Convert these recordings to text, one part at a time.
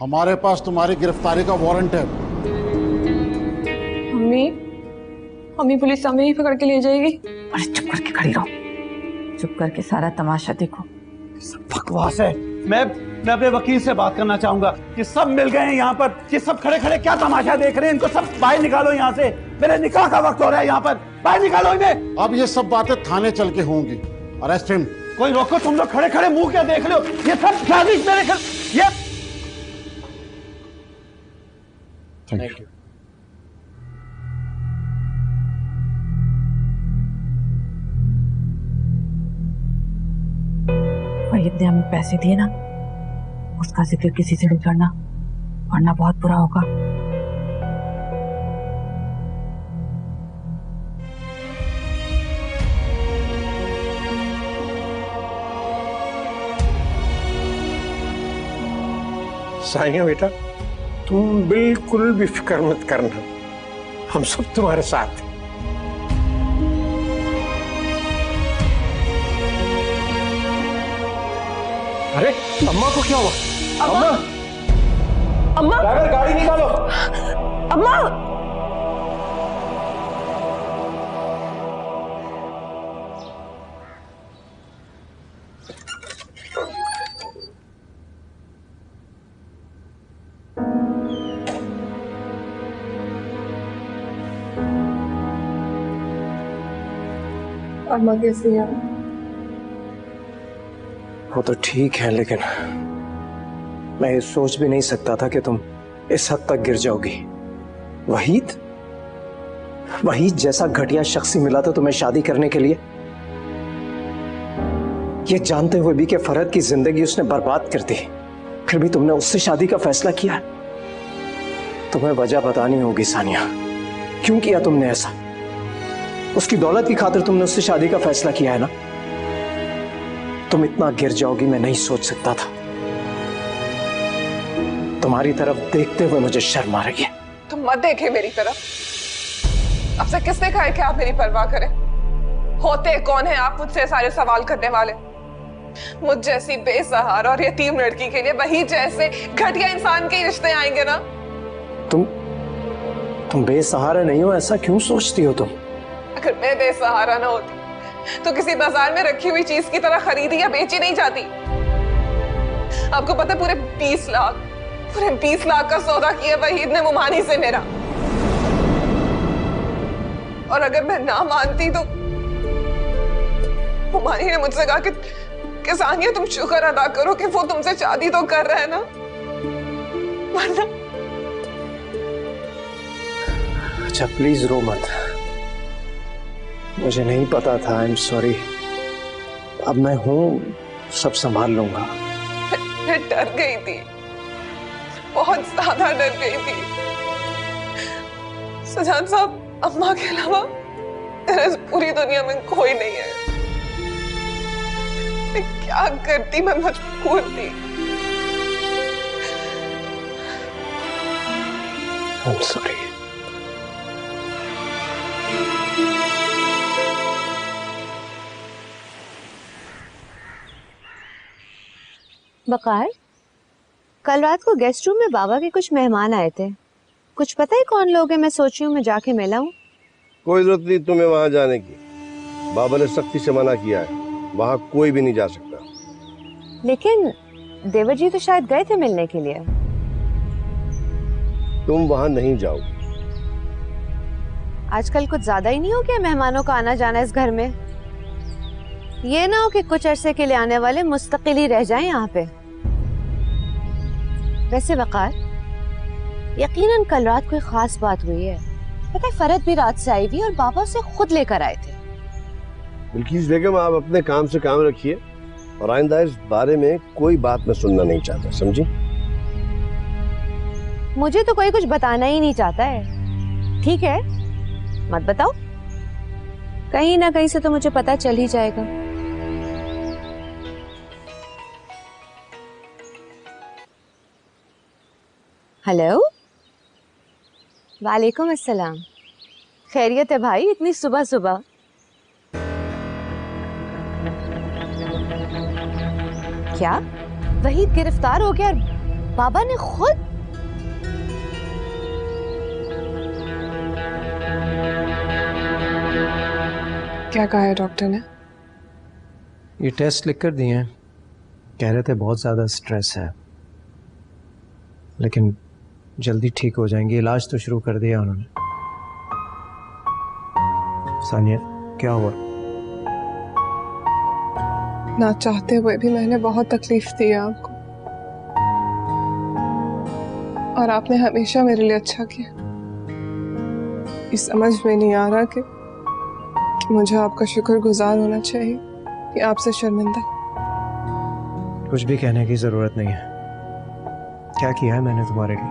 हमारे पास तुम्हारी गिरफ्तारी का वारंट है। मम्मी, मम्मी पुलिस हमें ही पकड़ के ले जाएगी। अरे चुप करके खड़ी रहो, चुप करके सारा तमाशा देखो। सब बकवास है। मैं अपने वकील से बात करना चाहूंगा कि सब मिल गए हैं यहाँ पर, कि सब खड़े खड़े क्या तमाशा देख रहे हैं, इनको सब बाहर निकालो यहाँ से। मेरे निकाह का वक्त हो रहा है, यहाँ पर बाहर निकालो इन्हें। अब ये सब बातें थाने चल के होंगी। Arrest him. कोई रोको, तुम लोग खड़े खड़े मुंह क्या देख रहे हो? ये सब साजिश मेरे घर। ये थैंक यू। वहीद ने हमें पैसे दिए ना, उसका जिक्र किसी से नहीं करना, वरना बहुत बुरा होगा। सानिया बेटा, तुम बिल्कुल भी फिक्र मत करना, हम सब तुम्हारे साथ हैं। अरे अम्मा को क्या हुआ? अम्मा, अम्मा, ड्राइवर गाड़ी निकालो। अम्मा, अम्मा कैसी है? वो तो ठीक है, लेकिन मैं ये सोच भी नहीं सकता था कि तुम इस हद तक गिर जाओगी। वहीद, वहीद जैसा घटिया शख्स ही मिला था तुम्हें शादी करने के लिए, ये जानते हुए भी कि फरहद की जिंदगी उसने बर्बाद कर दी, फिर भी तुमने उससे शादी का फैसला किया। तुम्हें वजह बतानी होगी सानिया, क्यों किया तुमने ऐसा? उसकी दौलत की खातिर तुमने उससे शादी का फैसला किया है ना? तुम इतना गिर जाओगी मैं नहीं सोच सकता था। तुम्हारी तरफ देखते हुए मुझे शर्म आ रही है। तुम मत देखे मेरी तरफ। आपसे किसने कहा है कि आप मेरी परवाह करें? होते कौन है आप मुझसे सारे सवाल करने वाले? मुझ जैसी बेसहारा और यतीम लड़की के लिए वही जैसे घटिया इंसान के रिश्ते आएंगे ना? तुम बेसहारा नहीं हो, ऐसा क्यों सोचती हो तुम? अगर मैं बेसहारा ना होती तो किसी बाजार में रखी हुई चीज की तरह खरीदी या बेची नहीं जाती। आपको पता है पूरे 20 लाख का सौदा किया वहीद ने मुमानी से मेरा। और अगर मैं ना मानती तो मुमानी ने मुझसे कहा कि सानिया तुम शुक्र अदा करो कि वो तुमसे शादी तो कर रहा है ना, वरना। अच्छा प्लीज रो मत, मुझे नहीं पता था, आई एम सॉरी। अब मैं हूं, सब संभाल लूंगा। मैं डर गई थी, बहुत ज्यादा डर गई थी। सजान साहब, अम्मा के अलावा इस पूरी दुनिया में कोई नहीं है। मैं क्या करती, मैं मजबूर थी। I am sorry. बकार, कल रात को गेस्ट रूम में बाबा के कुछ मेहमान आए थे, कुछ पता है कौन लोग हैं? मैं सोच रही हूँ मैं जाके मिला हूँ। कोई जरूरत नहीं तुम्हें वहां जाने की, बाबा ने सख्ती से मना किया है, वहां कोई भी नहीं जा सकता। लेकिन देवर जी तो शायद गए थे मिलने के लिए। तुम वहां नहीं जाओगी। आजकल कुछ ज्यादा ही नहीं हो गया मेहमानों का आना जाना इस घर में? ये ना हो कि कुछ अरसे के लिए आने वाले मुस्तकिल ही रह जाएं यहाँ पे। वैसे वकार, यकीनन कल रात कोई खास बात हुई है। पता है फरहद भी रात से आई हुई और बाबा उसे खुद लेकर आए थे। बिल्किस बेगम, आप अपने काम से काम रखिए और आइंदा इस बारे में कोई बात मैं सुनना नहीं चाहता, समझी? मुझे तो कोई कुछ बताना ही नहीं चाहता है। ठीक है, मत बताओ, कहीं ना कहीं से तो मुझे पता चल ही जाएगा। हेलो, वालेकुम अस्सलाम। खैरियत है भाई इतनी सुबह सुबह? क्या वहीद गिरफ्तार हो गया? बाबा ने खुद? क्या कहा है डॉक्टर ने? ये टेस्ट लिख कर दिए हैं, कह रहे थे बहुत ज़्यादा स्ट्रेस है, लेकिन जल्दी ठीक हो जाएंगे। इलाज तो शुरू कर दिया उन्होंने। सानिया, क्या हुआ? ना चाहते हुए भी मैंने बहुत तकलीफ दी है आपको, और आपने हमेशा मेरे लिए अच्छा किया। इस समझ में नहीं आ रहा कि मुझे आपका शुक्रगुजार होना चाहिए कि आपसे शर्मिंदा। कुछ भी कहने की जरूरत नहीं है। क्या किया है मैंने तुम्हारे लिए?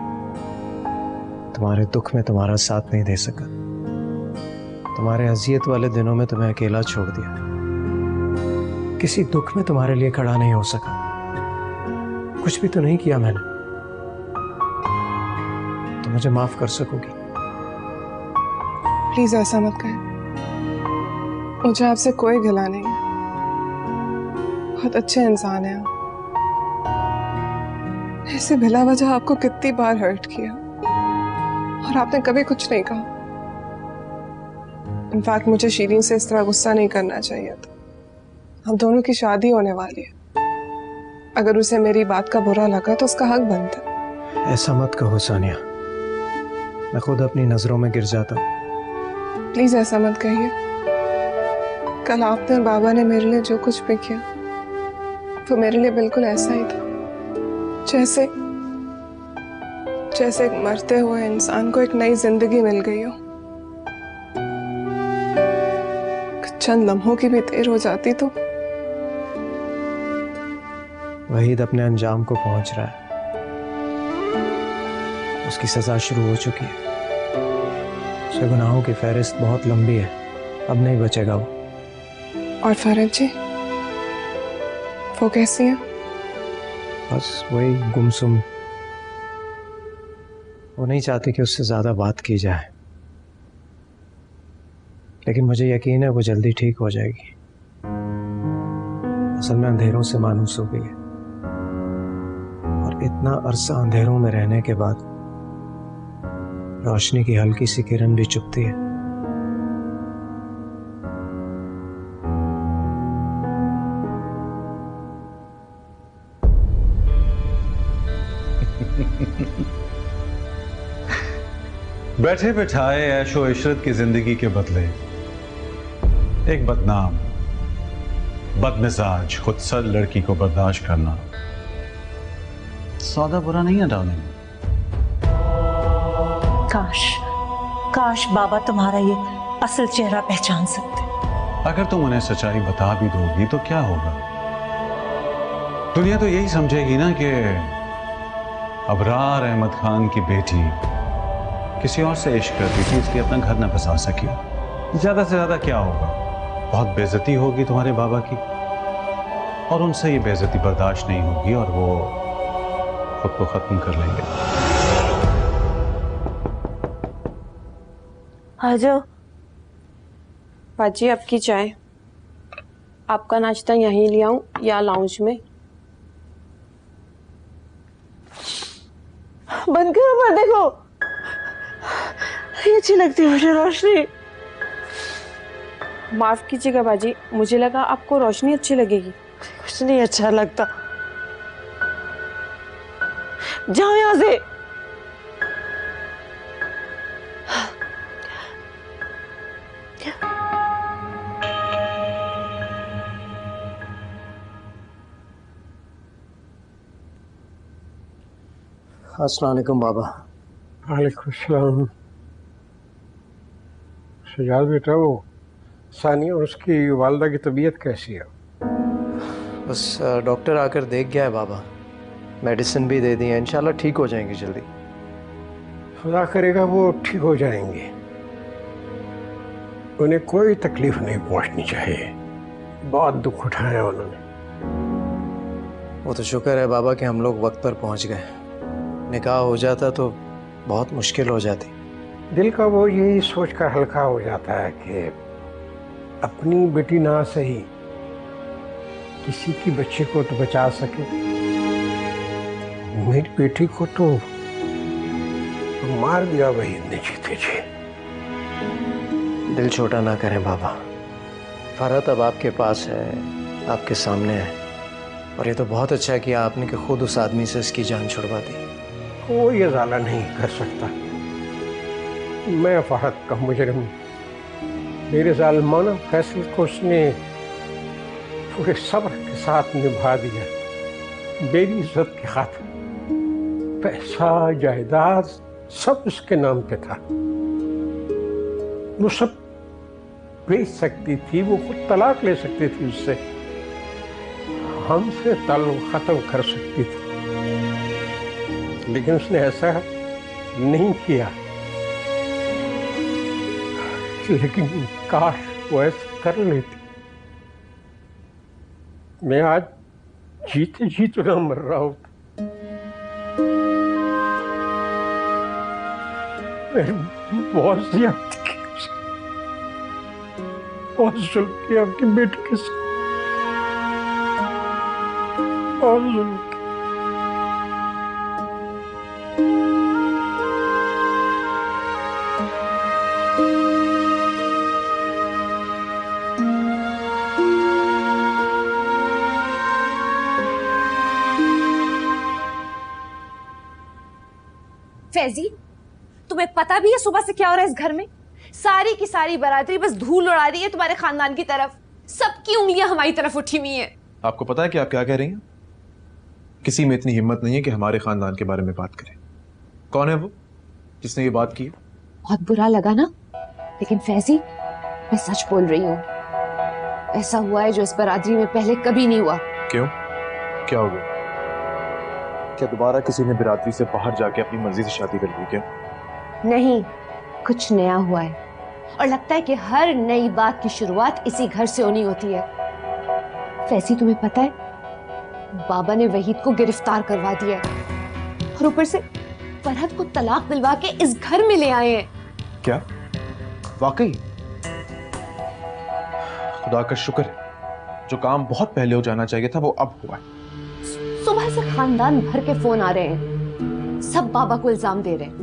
तुम्हारे दुख में तुम्हारा साथ नहीं दे सका, तुम्हारे अजियत वाले दिनों में तुम्हें अकेला छोड़ दिया, किसी दुख में तुम्हारे लिए खड़ा नहीं हो सका। कुछ भी तो नहीं किया मैंने। तो मुझे माफ कर सकोगी? प्लीज ऐसा मत कहें, मुझे आपसे कोई गिला नहीं है। बहुत अच्छे इंसान हैं आप। ऐसे बिला वजह आपको कितनी बार हर्ट किया और आपने कभी कुछ नहीं कहा। इनफैक्ट मुझे शीरीन से इस तरह गुस्सा नहीं करना चाहिए था। हम दोनों की शादी होने वाली है, अगर उसे मेरी बात का बुरा लगा तो उसका हक बनता है। ऐसा मत कहो सानिया, मैं खुद अपनी नजरों में गिर जाता हूँ। प्लीज ऐसा मत कहिए। कल आपने और बाबा ने मेरे लिए जो कुछ भी किया वो मेरे लिए बिल्कुल ऐसा ही था, जैसे एक मरते हुए इंसान को एक नई जिंदगी मिल गई हो। चंद लम्हों की भी देर हो जाती तो। वहीद अपने अंजाम को पहुंच रहा है, उसकी सजा शुरू हो चुकी है। उसके गुनाहों की फहरिस्त बहुत लंबी है, अब नहीं बचेगा वो। और फरज जी, वो कैसी हैं? बस वही गुमसुम। वो नहीं चाहती कि उससे ज्यादा बात की जाए, लेकिन मुझे यकीन है वो जल्दी ठीक हो जाएगी। असल में अंधेरों से मानूस हो गई है, और इतना अरसा अंधेरों में रहने के बाद रोशनी की हल्की सी किरण भी चुभती है। बैठे बिठाए ऐशो इशरत की जिंदगी के बदले एक बदनाम, बदमिजाज, खुदसर लड़की को बर्दाश्त करना सौदा बुरा नहीं है डार्लिंग। काश बाबा तुम्हारा ये असल चेहरा पहचान सकते। अगर तुम उन्हें सच्चाई बता भी दोगी तो क्या होगा? दुनिया तो यही समझेगी ना कि अबरार अहमद खान की बेटी किसी और से इश्क करती थी, इसलिए अपना घर न बसा सकी। ज्यादा से ज्यादा क्या होगा? बहुत बेइज्जती होगी तुम्हारे बाबा की, और उनसे ये बेइज्जती बर्दाश्त नहीं होगी और वो खुद को खत्म कर लेंगे। आ जाओ। बाजी, आपकी चाय। आपका नाश्ता यहीं ले आऊं या लाउंज में? बंद करो पर्दे को। ये अच्छी लगती है मुझे रोशनी। माफ कीजिएगा बाजी, मुझे लगा आपको रोशनी अच्छी लगेगी। कुछ नहीं अच्छा लगता, जाओ यहाँ से। अस्सलाम वालेकुम बाबा। वालेकुम सलाम। सजाद बेटा, वो सानिया और उसकी वालदा की तबीयत कैसी है? बस डॉक्टर आकर देख गया है बाबा, मेडिसिन भी दे दी है, इंशाल्लाह ठीक हो जाएंगी जल्दी। खुदा करेगा वो ठीक हो जाएंगे। उन्हें कोई तकलीफ नहीं पहुंचनी चाहिए, बहुत दुख उठाया उन्होंने। वो तो शुक्र है बाबा कि हम लोग वक्त पर पहुंच गए, निकाह हो जाता तो बहुत मुश्किल हो जाती। दिल का वो यही सोचकर हल्का हो जाता है कि अपनी बेटी ना सही किसी की बच्चे को तो बचा सके। मेरी बेटी को तो मार दिया वही जीते जी। दिल छोटा ना करें बाबा, फरहत अब आपके पास है, आपके सामने है, और ये तो बहुत अच्छा है कि आपने कि खुद उस आदमी से इसकी जान छुड़वा दी। वो ये ज़ाला नहीं कर सकता। मैं फरहत का मुजरिम, मेरे जालिमाना फैसले को उसने पूरे सब्र के साथ निभा दिया। मेरी इज्जत की खातिर पैसा जायदाद सब उसके नाम पे था। वो सब बेच सकती थी, वो खुद तलाक ले सकती थी, उससे हमसे ताल्लुक खत्म कर सकती थी, लेकिन उसने ऐसा नहीं किया। लेकिन काश वो ऐसा कर लेती। मैं आज जीते जी तो ना मर रहा हूं। बहुत ज्यादा बहुत जुल्म किया आपकी बेटी के साथ, बहुत जुल्म किया। फैजी, तुम्हें पता भी है सुबह से क्या हो रहा है इस घर में? सारी की सारी बरादरी बस धूल उड़ा रही है तुम्हारे खानदान की तरफ। सबकी उंगलियां हमारी तरफ उठी हुई हैं। आपको पता है कि आप क्या कह रही हैं? किसी में इतनी हिम्मत नहीं है कि हमारे खानदान के बारे में बात करे। कौन है वो जिसने ये बात की है? बहुत बुरा लगा ना, लेकिन फैजी मैं सच बोल रही हूँ। ऐसा हुआ है जो इस बरादरी में पहले कभी नहीं हुआ। क्यों? क्या हो गया? क्या दोबारा किसी ने बिरादरी से बाहर जाके अपनी मर्जी से शादी कर ली क्या? नहीं, कुछ नया हुआ है, और लगता है कि हर नई बात की शुरुआत इसी घर से होनी होती है। फैसी, तुम्हें पता है बाबा ने वहीद को गिरफ्तार करवा दिया है, और ऊपर से फरहत को तलाक दिलवा के इस घर में ले आए हैं। क्या? वाकई? खुदा का शुक्र है, जो काम बहुत पहले हो जाना चाहिए था वो अब हुआ है। सुबह से खानदान भर के फोन आ रहे हैं, सब बाबा को इल्जाम दे रहे हैं।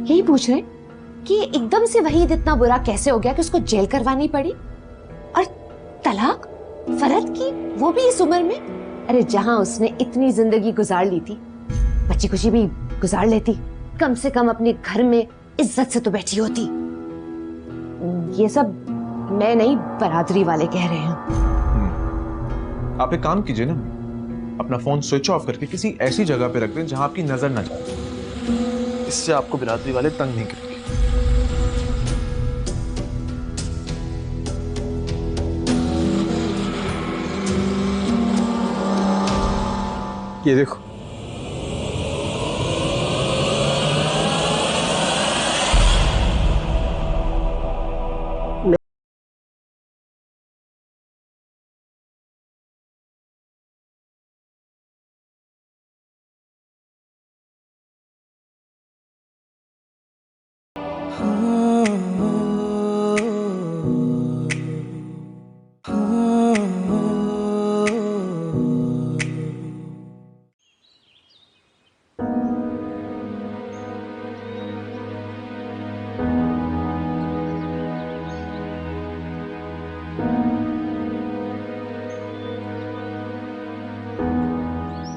यही पूछ रहे हैं कि एकदम से वहीद इतना बुरा कैसे हो गया कि उसको जेल करवानी पड़ी, और तलाक फरहत की, वो भी इस उम्र में। अरे जहां उसने इतनी जिंदगी गुजार ली थी, बच्ची कुची भी गुजार लेती, कम से कम अपने घर में इज्जत से तो बैठी होती। ये सब मैं नहीं, बरादरी वाले कह रहे हैं। आप एक काम कीजिए ना, अपना फोन स्विच ऑफ करके किसी ऐसी जगह पे रख दें जहां आपकी नजर ना जाए। इससे आपको बिरादरी वाले तंग नहीं करेंगे। ये देखो,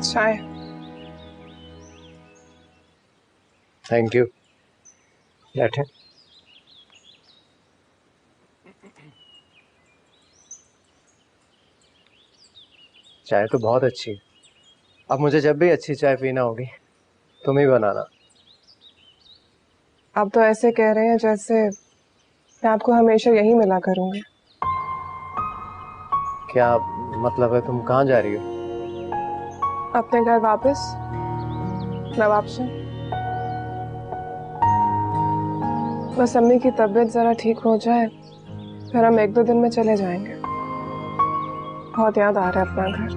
चाय। Thank you. बैठे। चाय तो बहुत अच्छी है। अब मुझे जब भी अच्छी चाय पीना होगी तुम ही बनाना। आप तो ऐसे कह रहे हैं जैसे मैं आपको हमेशा यही मिला करूंगी। क्या मतलब है? तुम कहाँ जा रही हो? अपने घर वापस, नवाब से। बस अम्मी की तबीयत जरा ठीक हो जाए, फिर हम 1-2 दिन में चले जाएंगे। बहुत याद आ रहा है अपना घर।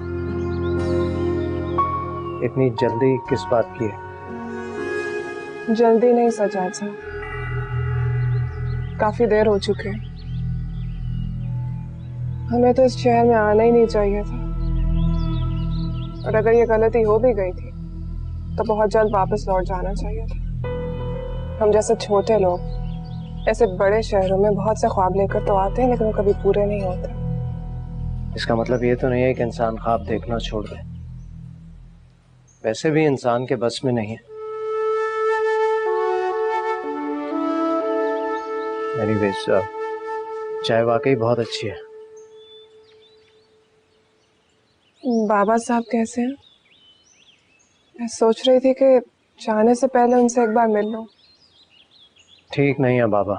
इतनी जल्दी किस बात की है? जल्दी नहीं सजाद साहब, काफी देर हो चुकी है। हमें तो इस शहर में आना ही नहीं चाहिए था, और अगर ये गलती हो भी गई थी तो बहुत जल्द वापस लौट जाना चाहिए था। हम जैसे छोटे लोग ऐसे बड़े शहरों में बहुत से ख्वाब लेकर तो आते हैं, लेकिन वो कभी पूरे नहीं होते। इसका मतलब ये तो नहीं है कि इंसान ख्वाब देखना छोड़ दे। वैसे भी इंसान के बस में नहीं है। एनीवेज, चाय वाकई बहुत अच्छी है। बाबा साहब कैसे हैं? मैं सोच रही थी कि जाने से पहले उनसे एक बार मिल लूं। ठीक नहीं है बाबा,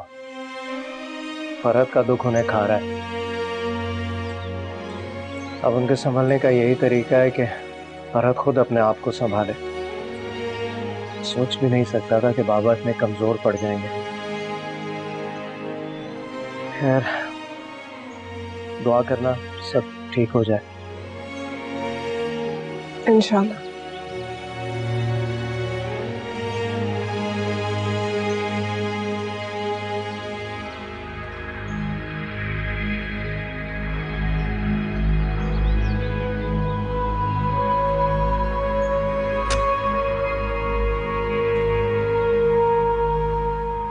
फरहत का दुख उन्हें खा रहा है। अब उनके संभलने का यही तरीका है कि फरहत खुद अपने आप को संभाले। सोच भी नहीं सकता था कि बाबा इतने कमजोर पड़ जाएंगे। खैर, दुआ करना सब ठीक हो जाए इंशाल्लाह।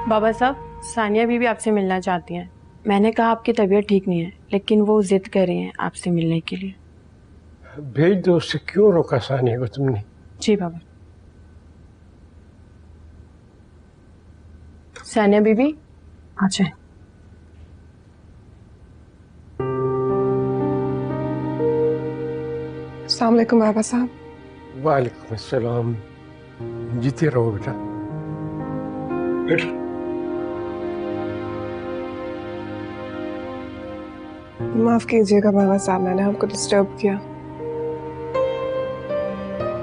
बाबा साहब, सानिया बीवी आपसे मिलना चाहती हैं। मैंने कहा आपकी तबीयत ठीक नहीं है, लेकिन वो जिद कर रही हैं आपसे मिलने के लिए। भेज दो। उससे क्यों रोका सानिया को तुमने? जी बाबा। सानिया बीबी आ जाए। अस्सलाम वालेकुम बाबा साहब। वालेकुम अस्सलाम। जीते रहो बेटा। माफ कीजिएगा बाबा साहब, मैंने आपको डिस्टर्ब किया।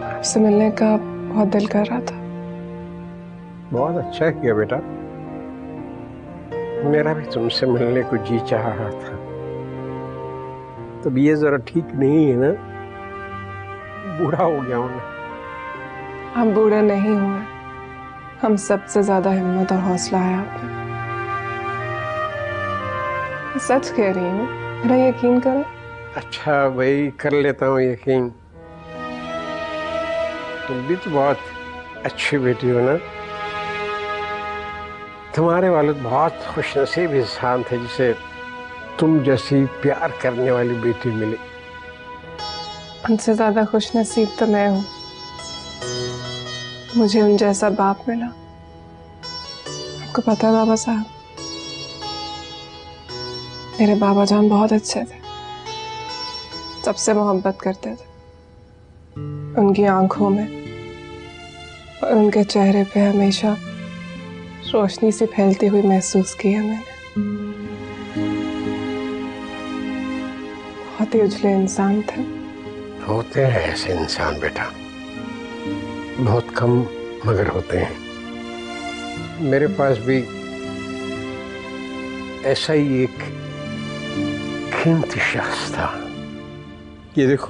आपसे मिलने का बहुत दिल कर रहा था। बहुत अच्छा किया बेटा। मेरा भी तुमसे मिलने को जी चाह रहा था। तब ये जरा ठीक नहीं है ना, बूढ़ा हो गया हूं मैं। हम बूढ़े नहीं हुए, हम सबसे ज्यादा हिम्मत और हौसला है आप में। मैं सच कह रही हूँ, मेरा यकीन करो। अच्छा भाई, कर लेता हूँ यकीन। तुम भी तो बहुत अच्छी बेटी हो ना। तुम्हारे वालिद बहुत खुशनसीब इंसान थे जिसे तुम जैसी प्यार करने वाली बेटी मिली। उनसे ज्यादा खुशनसीब तो मैं हूँ, मुझे उन जैसा बाप मिला। आपको पता है बाबा साहब, मेरे बाबा जान बहुत अच्छे थे, सबसे मोहब्बत करते थे। उनकी आंखों में और उनके चेहरे पे हमेशा रोशनी सी फैलती हुई महसूस की है मैंने। बहुत ही उजले इंसान थे। होते हैं ऐसे इंसान बेटा, बहुत कम मगर होते हैं। मेरे पास भी ऐसा ही एक कीमती शख्स था। ये देखो,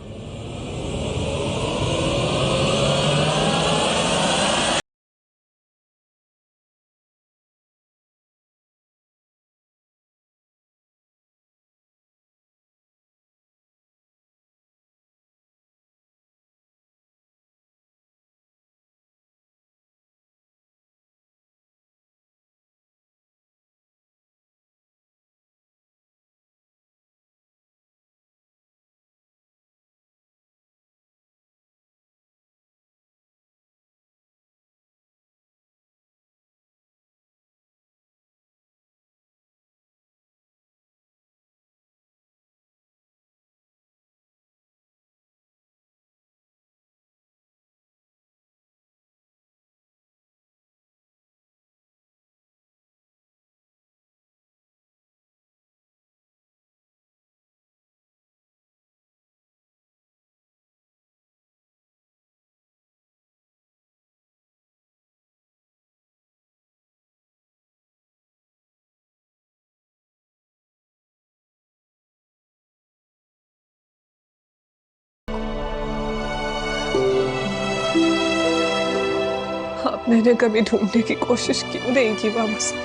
मैंने कभी ढूंढने की कोशिश क्यों नहीं की बाबा साहब?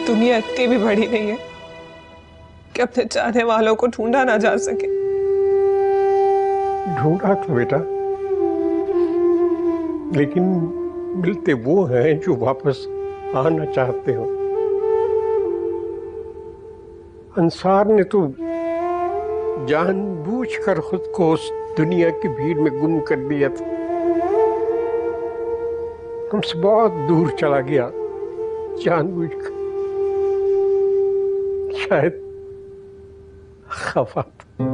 दुनिया इतनी भी बड़ी नहीं है कि अपने चाहने वालों को ढूंढा ना जा सके। ढूंढा था बेटा, लेकिन मिलते वो हैं जो वापस आना चाहते हो। अंसार ने तो जानबूझकर खुद को उस दुनिया की भीड़ में गुम कर दिया था, हमसे बहुत दूर चला गया जानबूझकर, शायद खफा था।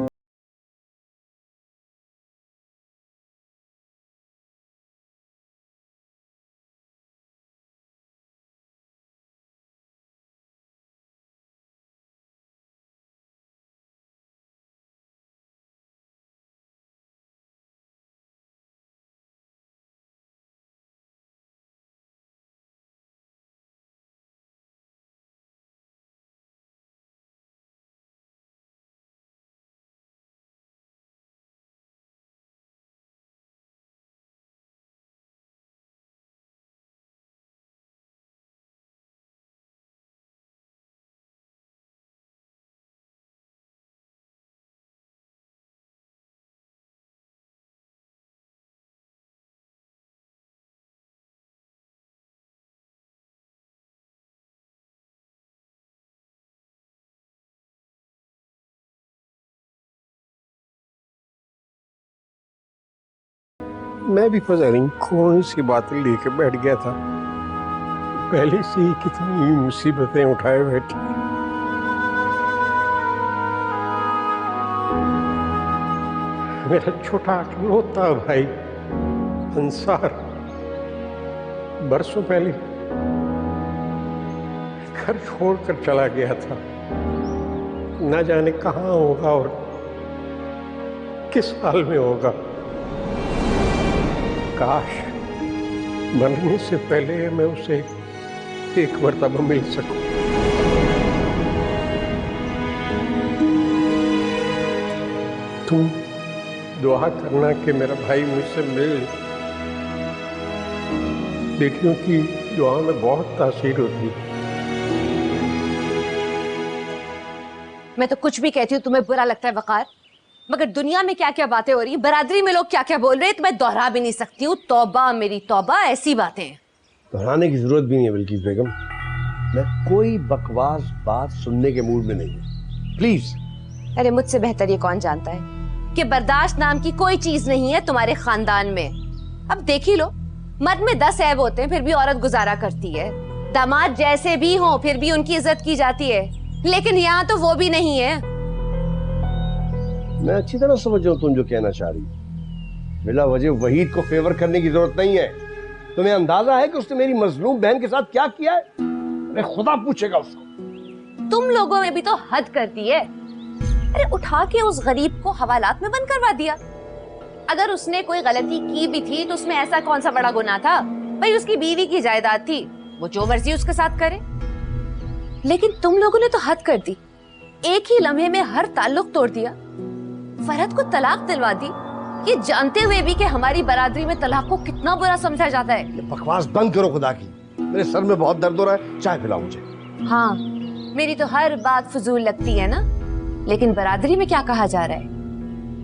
मैं भी पता नहीं कौन सी बातें लेके बैठ गया था, पहले से ही कितनी मुसीबतें उठाए बैठी। मेरा छोटा इकलौता भाई अंसार बरसों पहले घर छोड़कर चला गया था, न जाने कहाँ होगा और किस हाल में होगा। काश मरने से पहले मैं उसे एक मर्तबा मिल सकूं। तुम दुआ करना कि मेरा भाई मुझसे मिल। बेटियों की दुआ में बहुत तासीर होती है। मैं तो कुछ भी कहती हूँ तुम्हें बुरा लगता है वकार, मगर दुनिया में क्या क्या बातें हो रही हैं, बरादरी में लोग क्या क्या बोल रहे हैं, तो मैं दोहरा भी नहीं सकती हूँ। तौबा मेरी तौबा, ऐसी बातें दोहराने की जरूरत भी नहीं है बिल्किस बेगम। मैं कोई बकवास बात सुनने के मूड में नहीं हूँ, प्लीज। अरे मुझसे बेहतर ये कौन जानता है कि बर्दाश्त नाम की कोई चीज नहीं है तुम्हारे खानदान में। अब देख ही लो, मर्द में 10 ऐब होते हैं फिर भी औरत गुजारा करती है। दामाद जैसे भी हो फिर भी उनकी इज्जत की जाती है, लेकिन यहाँ तो वो भी नहीं है। मैं अच्छी तरह समझ रहा हूँ तुम जो कहना चाह रही हो। बिला वजह वहीद को फेवर करने की जरूरत नहीं है। तुम्हें अंदाजा है कि उसने मेरी मजलूम बहन के साथ क्या किया है? अरे खुदा पूछेगा उसको। तुम लोगों में भी तो हद कर दी है। अरे उठा के उस गरीब को हवालात में बंद करवा दिया। अगर उसने कोई गलती की भी थी तो उसमें ऐसा कौन सा बड़ा गुनाह था? भाई उसकी बीवी की जायदाद थी, वो जो मर्जी उसके साथ करे। लेकिन तुम लोगों ने तो हद कर दी, एक ही लम्हे में हर ताल्लुक तोड़ दिया, फरहत को तलाक दिलवा दी, ये जानते हुए भी कि हमारी बरादरी में तलाक को कितना बुरा समझा जाता है। ये बकवास बंद करो खुदा की, मेरे सर में बहुत दर्द हो रहा है, चाय पिलाओ मुझे। हाँ, मेरी तो हर बात फजूल लगती है ना, लेकिन बरादरी में क्या कहा जा रहा है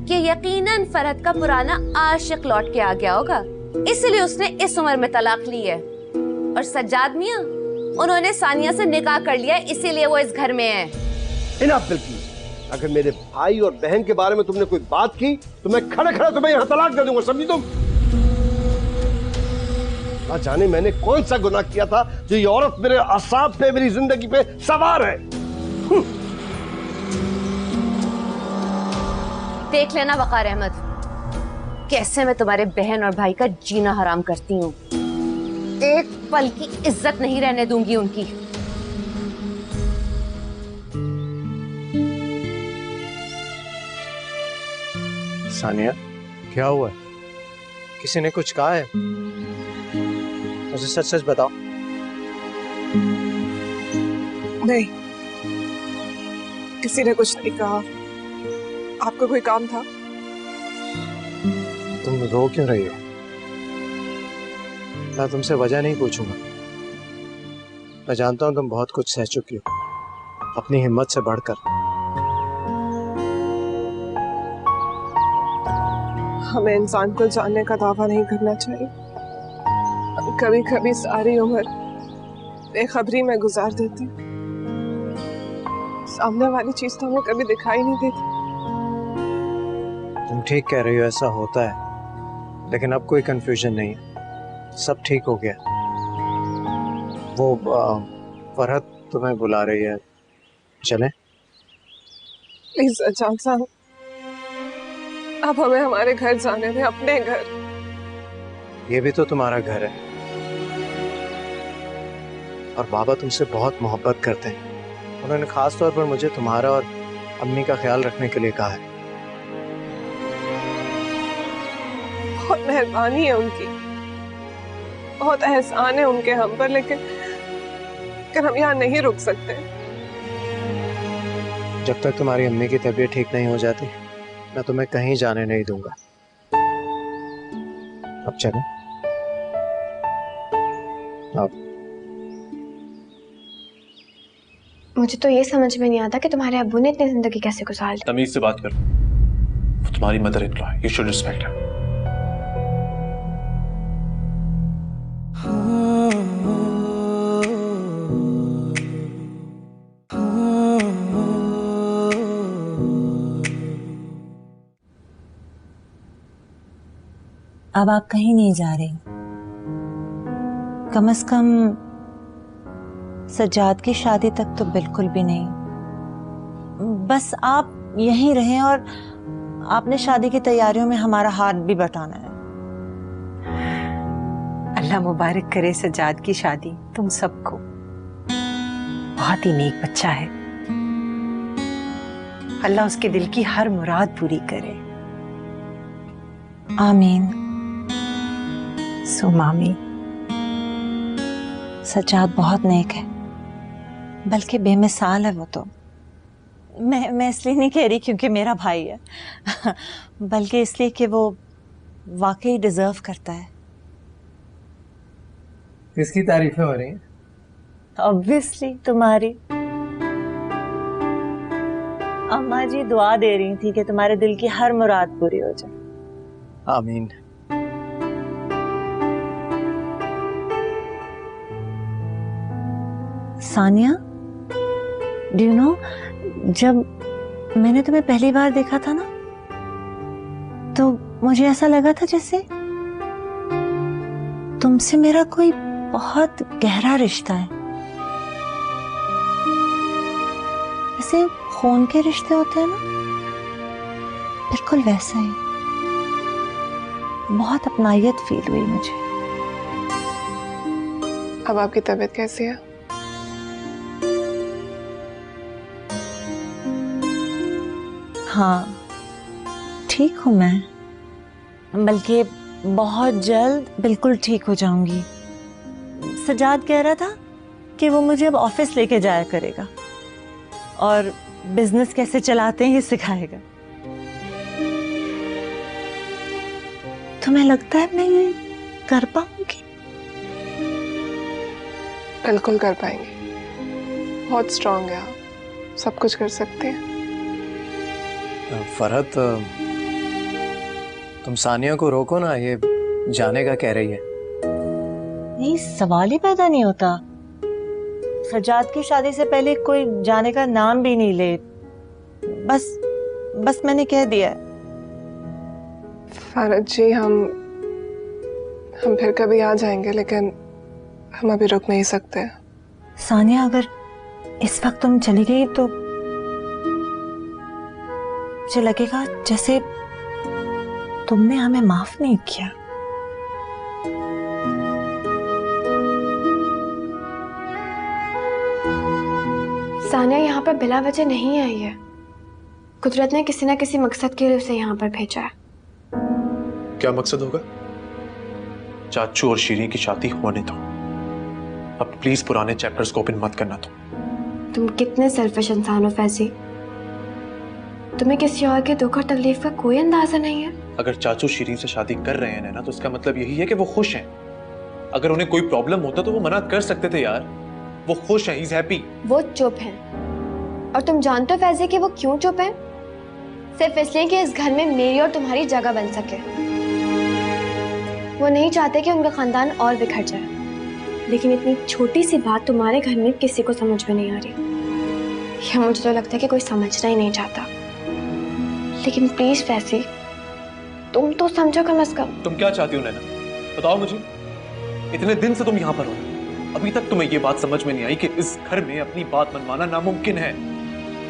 कि यकीनन फरहत का पुराना आशिक लौट के आ गया होगा, इसलिए उसने इस उम्र में तलाक ली है। और सज्जाद मियां, उन्होंने सानिया से निकाह कर लिया, इसीलिए वो इस घर में है। इनफ बिल्किस, अगर मेरे भाई और बहन के बारे में तुमने कोई बात की तो मैं खड़े खड़े तुम्हें यहाँ तलाक दे दूंगा, समझी तुम? ना जाने मैंने कौन सा गुनाह किया था जो ये औरत मेरे असाब पे, मेरी जिंदगी पे सवार है। देख लेना वकार अहमद, कैसे मैं तुम्हारे बहन और भाई का जीना हराम करती हूँ। एक पल की इज्जत नहीं रहने दूंगी उनकी। सानिया, क्या हुआ? किसी ने कुछ कहा है? मुझे सच सच बताओ। नहीं, किसी ने कुछ नहीं कहा। आपका कोई काम था? तुम रो क्यों रही हो? मैं तुमसे वजह नहीं पूछूंगा। मैं जानता हूं तुम बहुत कुछ सह चुकी हो, अपनी हिम्मत से बढ़कर। हमें इंसान को जानने का दावा नहीं करना चाहिए। कभी कभी सारी उम्र बेखबरी में गुजार देती, सामने वाली चीज तो हमें कभी दिखाई नहीं देती। तुम ठीक कह रही हो, ऐसा होता है, लेकिन अब कोई कंफ्यूजन नहीं है, सब ठीक हो गया। वो फरहत तुम्हें बुला रही है, चलें? प्लीज सज्जाद साहब, अब हमें हमारे घर जाने दें, अपने घर। ये भी तो तुम्हारा घर है और बाबा तुमसे बहुत मोहब्बत करते हैं। उन्होंने खास तौर पर मुझे तुम्हारा और अम्मी का ख्याल रखने के लिए कहा है। बहुत मेहरबानी है उनकी, बहुत एहसान है उनके हम पर, लेकिन हम यहाँ नहीं रुक सकते। जब तक तुम्हारी अम्मी की तबीयत ठीक नहीं हो जाती, मैं तुम्हें कहीं जाने नहीं दूंगा। अब चलें? अब मुझे तो ये समझ में नहीं आता कि तुम्हारे अब्बू ने इतनी जिंदगी कैसे गुजार ली। तमीज से बात करो, वो तुम्हारी मदर इन लॉ है, यू शुड रिस्पेक्ट हर। अब आप कहीं नहीं जा रही, कम से कम सज्जाद की शादी तक तो बिल्कुल भी नहीं। बस आप यहीं रहें और आपने शादी की तैयारियों में हमारा हाथ भी बटाना है। अल्लाह मुबारक करे सज्जाद की शादी तुम सबको। बहुत ही नेक बच्चा है, अल्लाह उसके दिल की हर मुराद पूरी करे। आमीन। सुमामी, सज्जाद बहुत नेक है, बल्कि बेमिसाल है वो तो। मैं इसलिए नहीं कह रही क्योंकि मेरा भाई है, बल्कि इसलिए कि वो वाकई डिजर्व करता है। किसकी तारीफें हो रही हैं? ऑब्वियसली तुम्हारी। अम्मा जी दुआ दे रही थी कि तुम्हारे दिल की हर मुराद पूरी हो जाए। आमीन। सानिया, डू यू नो, जब मैंने तुम्हें पहली बार देखा था ना, तो मुझे ऐसा लगा था जैसे तुमसे मेरा कोई बहुत गहरा रिश्ता है। जैसे खून के रिश्ते होते हैं ना, बिल्कुल वैसा ही। बहुत अपनायत फील हुई मुझे। अब आपकी तबीयत कैसी है? हाँ, ठीक हूँ मैं, बल्कि बहुत जल्द बिल्कुल ठीक हो जाऊंगी। सज्जाद कह रहा था कि वो मुझे अब ऑफिस लेके जाया करेगा और बिजनेस कैसे चलाते हैं ये सिखाएगा। तुम्हें लगता है मैं ये कर पाऊंगी? बिल्कुल कर पाएंगे, बहुत स्ट्रांग है आप, सब कुछ कर सकते हैं। फरहत, तुम सानिया को रोको ना, ये जाने का कह रही है। नहीं, सवाल ही पैदा नहीं होता। सज्जाद की शादी से पहले कोई जाने का नाम भी नहीं ले। बस मैंने कह दिया है। फरहत जी, हम फिर कभी आ जाएंगे, लेकिन हम अभी रुक नहीं सकते। सानिया, अगर इस वक्त तुम चली गई तो मुझे लगेगा जैसे तुमने हमें माफ नहीं किया। सानिया यहाँ पर बिला वजह नहीं आई है। कुदरत ने किसी न किसी मकसद के लिए उसे यहाँ पर भेजा है। क्या मकसद होगा? चाचू और शीरीन की शादी होने दो। अब प्लीज पुराने चैप्टर्स को ओपन मत करना। तुम कितने सेल्फिश इंसान हो फैजी। तुम्हें किसी और के दुख और तकलीफ का कोई अंदाजा नहीं है। अगर चाचू शीरीन से शादी कर रहे हैं ना, तो उसका मतलब यही है कि वो खुश हैं। अगर उन्हें कोई प्रॉब्लम होता तो वो मना कर सकते थे यार। वो खुश हैं, ही इज हैप्पी। वो चुप हैं। और तुम जानते हो फैजी कि वो क्यों चुप हैं? सिर्फ इसलिए कि इस घर में मेरी और तुम्हारी जगह बन सके। वो नहीं चाहते कि उनका खानदान और बिखर जाए। लेकिन इतनी छोटी सी बात तुम्हारे घर में किसी को समझ में नहीं आ रही। या मुझे तो लगता है कि कोई समझना ही नहीं चाहता। लेकिन प्लीज फैसी, तुम तो समझो कम से कम। तुम क्या चाहती हो नैना, बताओ मुझे। इतने दिन से तुम यहाँ पर हो, अभी तक तुम्हें ये बात समझ में नहीं आई कि इस घर में अपनी बात मनवाना नामुमकिन है।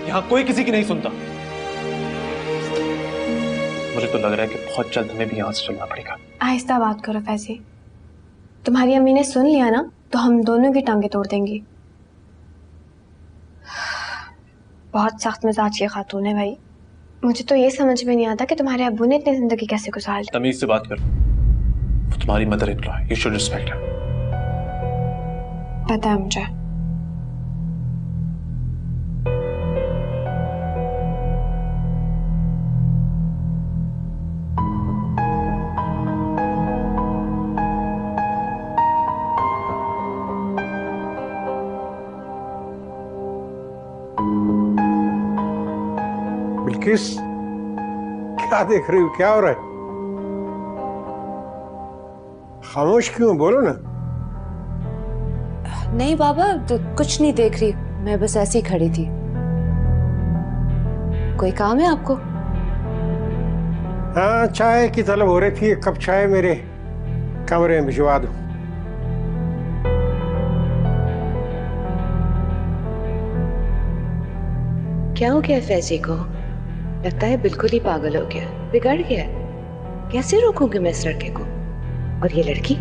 यहाँ कोई किसी की नहीं सुनता। मुझे तो लग रहा है कि बहुत जल्द हमें भी यहाँ से चलना पड़ेगा। आहिस्ता बात करो फैसी। तुम्हारी अम्मी ने सुन लिया ना तो हम दोनों की टांगे तोड़ देंगी। बहुत सख्त मिजाज की खातून है भाई। मुझे तो ये समझ में नहीं आता कि तुम्हारे अब्बू ने इतनी जिंदगी कैसे गुजार ली। तमीज से बात कर, वो तुम्हारी मदर इन लॉ है, यू शुड रिस्पेक्ट हर। पता है मुझे। बिल्किस, क्या देख रही हो? क्या हो रहा है? खामोश क्यों? बोलो ना। नहीं बाबा, तो कुछ नहीं देख रही, मैं बस ऐसे ही खड़ी थी। कोई काम है आपको? हाँ, चाय की तलब हो रही थी। एक कप चाय मेरे कमरे में भिजवा दो। क्या हो गया फैजी को? लगता है बिल्कुल ही पागल हो गया, बिगड़ गया। कैसे रोकूंगी मैं इस लड़के को? और ये लड़की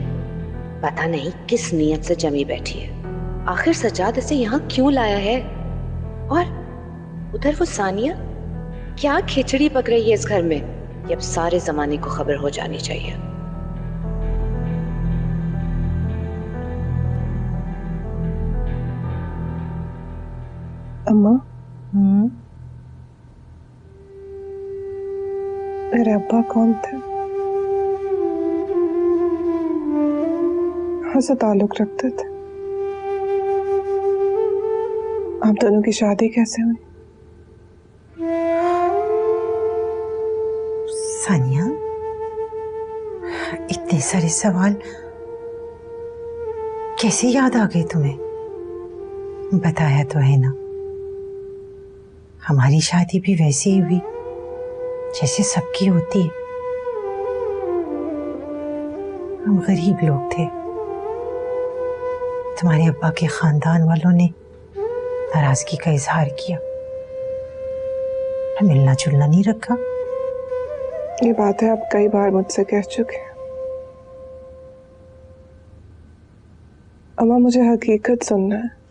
पता नहीं किस नियत से जमी बैठी है। आखिर सजाद इसे यहाँ क्यों लाया है? और उधर वो सानिया क्या खिचड़ी पक रही है इस घर में? ये अब सारे जमाने को खबर हो जानी चाहिए। अम्मा, मेरे अब्बा कौन थे? कहाँ से ताल्लुक रखते थे? आप दोनों की शादी कैसे हुई? सानिया, इतने सारे सवाल कैसे याद आ गए तुम्हें? बताया तो है ना, हमारी शादी भी वैसे ही हुई जैसे सबकी होती है। हम गरीब लोग थे। तुम्हारे अब्बा के खानदान वालों ने नाराजगी का इजहार किया, मिलना जुलना नहीं रखा। ये बातें आप कई बार मुझसे कह चुके हैं। अम्मा, मुझे हकीकत सुनना है।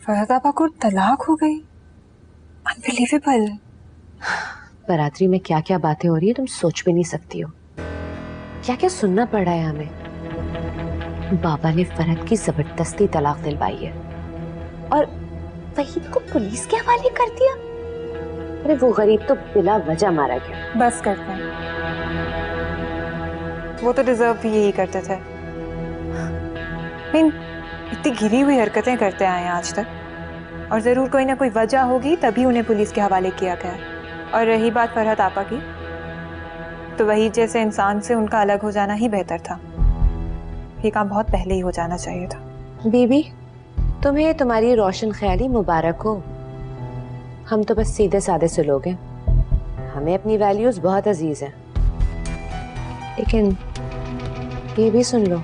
फरहत आपा को तलाक हो गई? अनबिलीवेबल। बरादरी में क्या क्या बातें हो रही है तुम सोच भी नहीं सकती हो। क्या क्या सुनना पड़ रहा है हमें। बाबा ने फरहत की जबरदस्ती तलाक दिलवाई है और वहीद को पुलिस के हवाले कर दिया। अरे वो गरीब तो बिला वजह मारा गया। बस करते हैं, वो तो डिजर्व भी यही करते थे। इतनी गिरी हुई हरकतें करते आए हैं आज तक, और जरूर कोई ना कोई वजह होगी तभी उन्हें पुलिस के हवाले किया गया। और रही बात फरहत आपा की, तो वही जैसे इंसान से उनका अलग हो जाना ही बेहतर था। ये काम बहुत पहले ही हो जाना चाहिए था। बीबी तुम्हें तुम्हारी रोशन ख्याली मुबारक हो। हम तो बस सीधे साधे से लोग हैं, हमें अपनी वैल्यूज बहुत अजीज हैं। लेकिन ये भी सुन लो,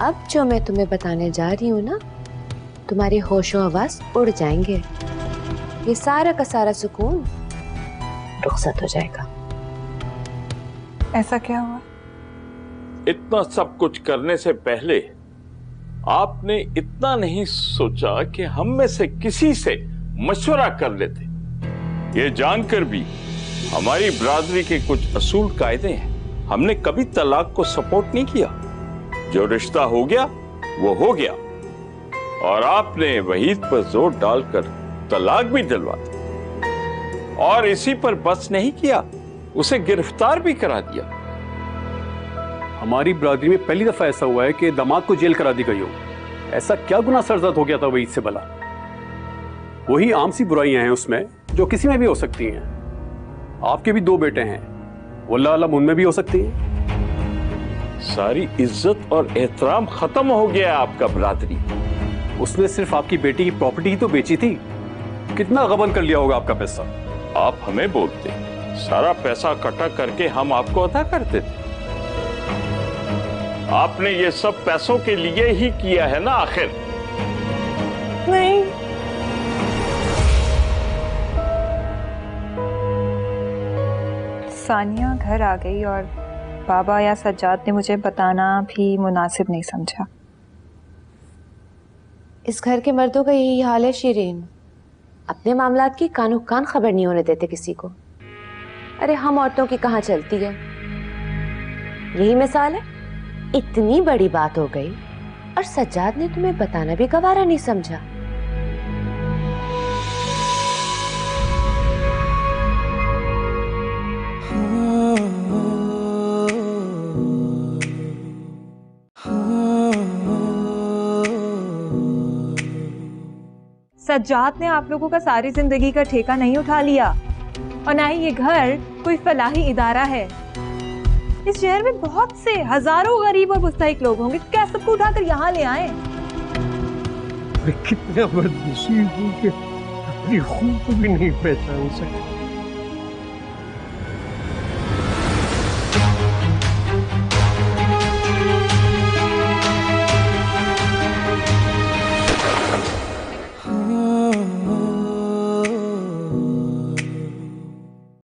अब जो मैं तुम्हें बताने जा रही हूँ ना, तुम्हारे होशो हवास उड़ जाएंगे। ये सारा का सारा सुकून रुखसत हो जाएगा। ऐसा क्या हुआ? इतना सब कुछ करने से पहले आपने इतना नहीं सोचा कि हम में से किसी से मशवरा कर लेते। ये जानकर भी हमारी बरादरी के कुछ असूल कायदे हैं, हमने कभी तलाक को सपोर्ट नहीं किया। जो रिश्ता हो गया वो हो गया, और आपने वहीद पर जोर डालकर तलाक भी दिलवा दी। और इसी पर बस नहीं किया, उसे गिरफ्तार भी करा दिया। हमारी बरादरी में पहली दफा ऐसा हुआ है कि दामाद को जेल करा दी गई हो। ऐसा क्या गुनाह सरजद हो गया था वहीद से भला? वही आम सी बुराइयां हैं उसमें जो किसी में भी हो सकती हैं। आपके भी 2 बेटे हैं, वल्लाह आलम उनमें भी हो सकती हैं। सारी इज्जत और एहतराम खत्म हो गया आपका बरादरी। उसने सिर्फ आपकी बेटी की प्रॉपर्टी ही तो बेची थी, कितना गबन कर लिया होगा आपका पैसा। आप हमें बोलते, सारा पैसा इकट्ठा करके हम आपको अदा करते थे। आपने ये सब पैसों के लिए ही किया है ना आखिर? नहीं, सानिया घर आ गई और बाबा या सज्जाद ने मुझे बताना भी मुनासिब नहीं समझा। इस घर के मर्दों का यही हाल है शीरीन, अपने मामलात की कानो कान खबर नहीं होने देते किसी को। अरे हम औरतों की कहाँ चलती है। यही मिसाल है, इतनी बड़ी बात हो गई और सज्जाद ने तुम्हें बताना भी गवारा नहीं समझा। सज्जाद ने आप लोगों का सारी जिंदगी का ठेका नहीं उठा लिया, और ना ही ये घर कोई फलाही इदारा है। इस शहर में बहुत से हजारों गरीब और मुस्तहिक लोग होंगे, क्या सबको उठाकर यहाँ ले आए? कितने बदनसीब हूँ कि अपनी खून को भी नहीं पहचान सकते।